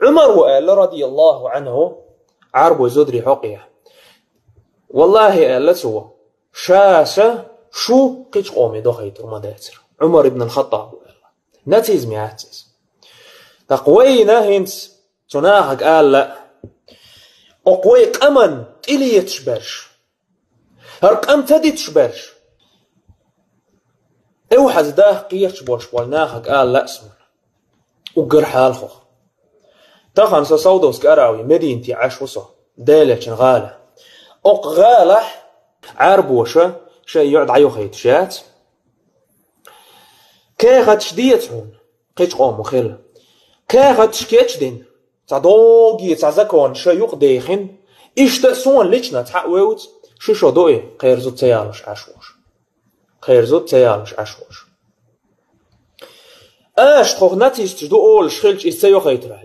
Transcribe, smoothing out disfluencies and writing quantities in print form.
عمر وقال رضي الله عنه عربو زدري حقية والله قال سوا شاشة شو قيش قومي دخيت رمضاتر عمر بن الخطاب نتيز مياتز تقوينا هنس تناهك قال لا أقوي قمن إلي يتشبرش هرق أم تدي تشبرش اوحز داه قيش بوش والناهك قال لا اسمه وقر حالخو تخن سودوس كراوي مدينتي عشوصة دالة غالة أق غالة عربوشة شي يعد عيو خيتشات كاغت شديتهون قيش قوم وخيل كاغت شكيتش دين تعدوغي تعزكون شيوق ديخن اشتأسون ليشنا تحقوت شو دوئي خير زود تيالش عشوش خير زود تيالش عشوش اش خوخ نتيش تجدو اول شخيلش استيو خيتره